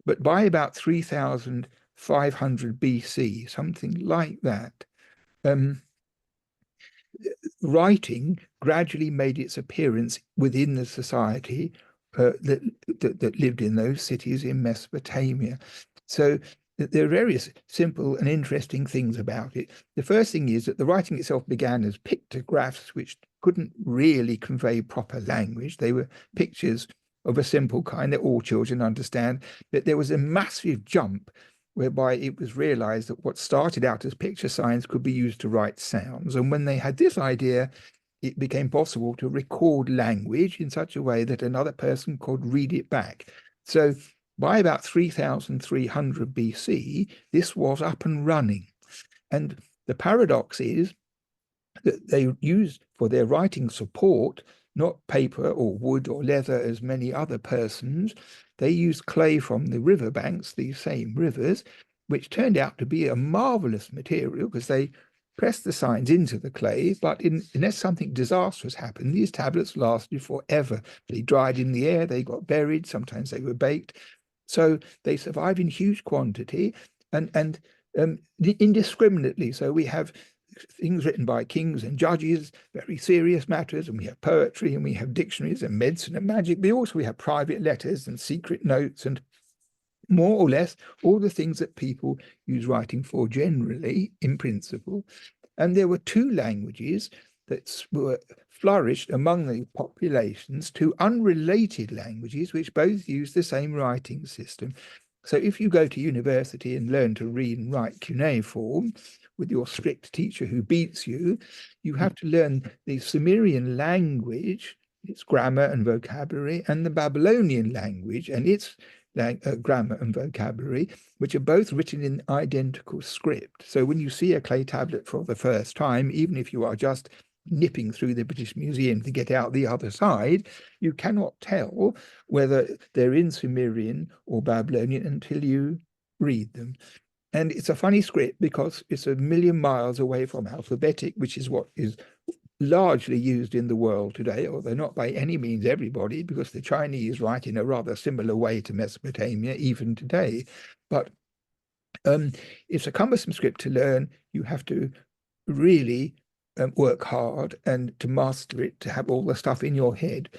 But by about 3,500 BC, something like that, um, writing gradually made its appearance within the society that lived in those cities in Mesopotamia. So there are various simple and interesting things about it. The first thing is that the writing itself began as pictographs, which couldn't really convey proper language. They were pictures of a simple kind that all children understand. But there was a massive jump whereby it was realized that what started out as picture signs could be used to write sounds. And when they had this idea, it became possible to record language in such a way that another person could read it back. So by about 3,300 BC, this was up and running. And the paradox is that they used for their writing support not paper or wood or leather as many other persons. They used clay from the riverbanks, these same rivers, which turned out to be a marvelous material because they pressed the signs into the clay, but unless something disastrous happened, these tablets lasted forever. They dried in the air, they got buried, sometimes they were baked. So they survive in huge quantity and indiscriminately. So we have things written by kings and judges, very serious matters, and we have poetry, and we have dictionaries and medicine and magic, but also we have private letters and secret notes and more or less all the things that people use writing for generally, in principle. And there were two languages that were flourished among the populations, two unrelated languages which both use the same writing system. So if you go to university and learn to read and write cuneiform with your strict teacher who beats you, you have to learn the Sumerian language, its grammar and vocabulary, and the Babylonian language and its grammar and vocabulary, which are both written in identical script. So when you see a clay tablet for the first time, even if you are just nipping through the British Museum to get out the other side, you cannot tell whether they're in Sumerian or Babylonian until you read them. And it's a funny script because it's a million miles away from alphabetic, which is what is largely used in the world today, although not by any means everybody, because the Chinese write in a rather similar way to Mesopotamia even today. But it's a cumbersome script to learn. You have to really work hard and to master it, to have all the stuff in your head.